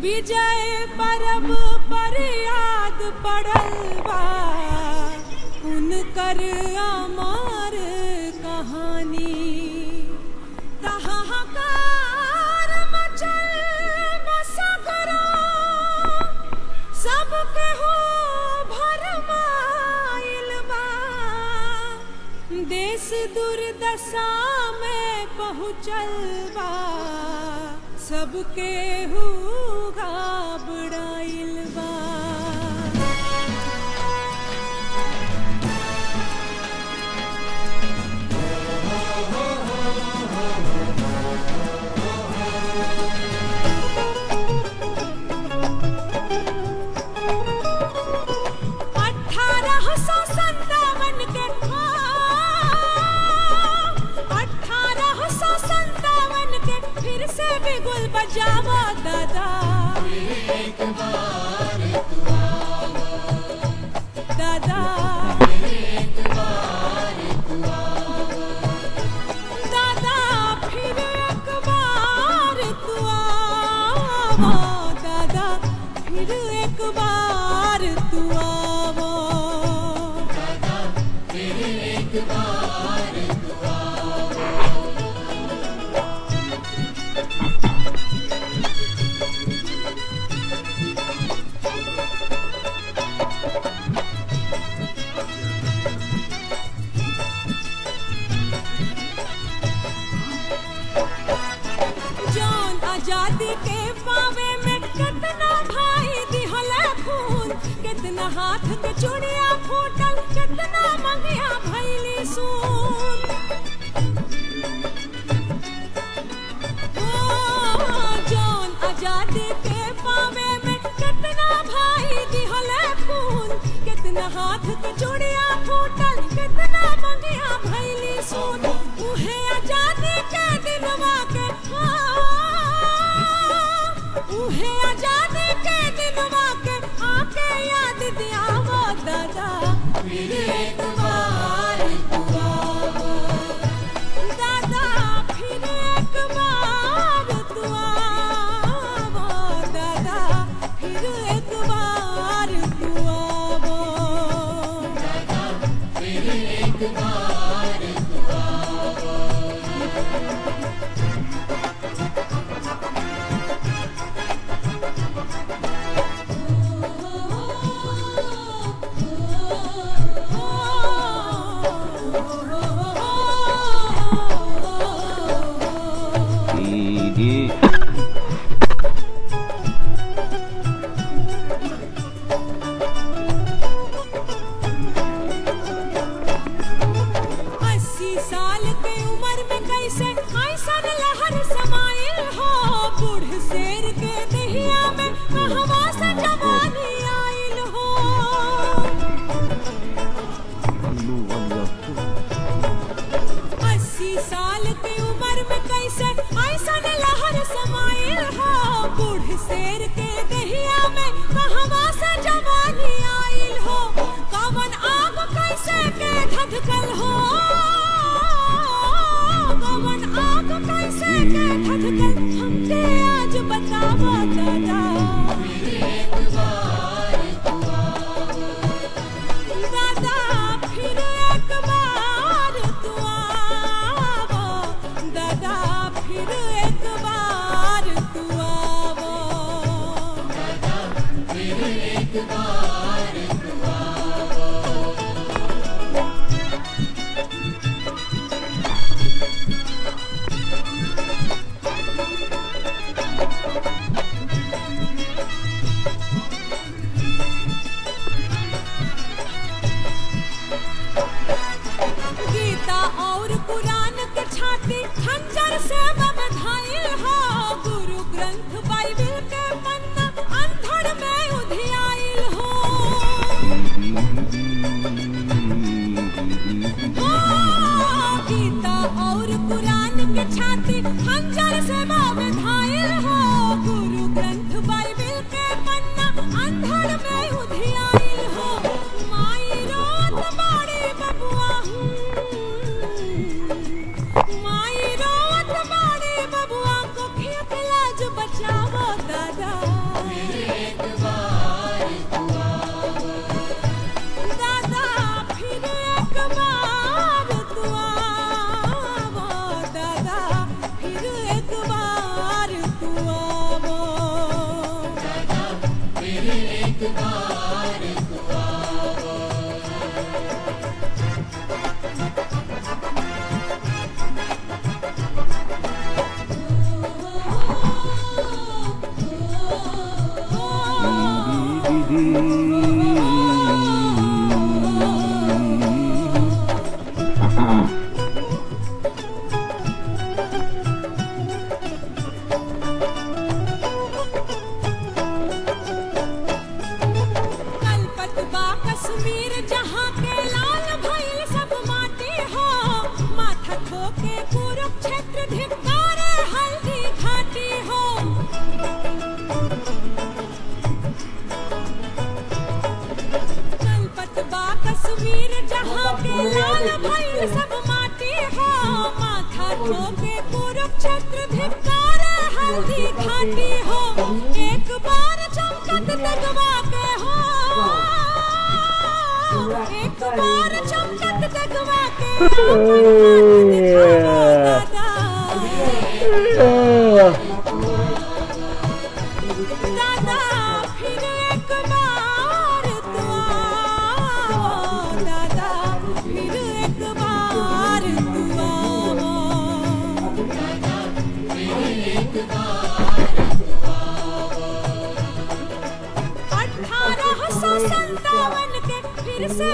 विजय परब पर याद पड़ल बा उनकर अमर कहानी। हाहाकार मचल बसगरो सब केहू भरमाइल बा। देश दुर्दशा में पहुँचल बा सब केहू घबराइल बा। बिगुल बजावा दादा एक बार तू आवा दादा एक बार तू आवा दादा फिर एक बार तू आवा दादा फिर एक बार तू आवा दादा फिर एक बार तू आवा। आजादी के पावे में कितना भाई दिहल खून, कितना हाथ के चूड़िया फूटल, कितना मंगिया भैली सून। जौन आजादी के पावे में कितना भाई दिहल खून, कितना हाथ के चूड़िया फूटल, कितना मंगिया भैली सून। उहे आजादी के दिलवा के उहे आजादी के दिलवा के आके याद दियावा दादा फिर एक बार तू आवा दादा फिर एक बार तू आवा दादा फिर एक बार तू आवा दादा फिर एक बार तू आवा। माई रो फूल सब माटी हो, माथा ठोके कुरुक्षेत्र धिक्कारे हल्दी घाटी हो। एक बार चमकत दगवा के हो, एक बार चमकत दगवा के अपन हाथ दिखाओ दादा। दादा फिर एक बार तो आओ, दादा फिर एक बार तो आओ। 1857 के फिर से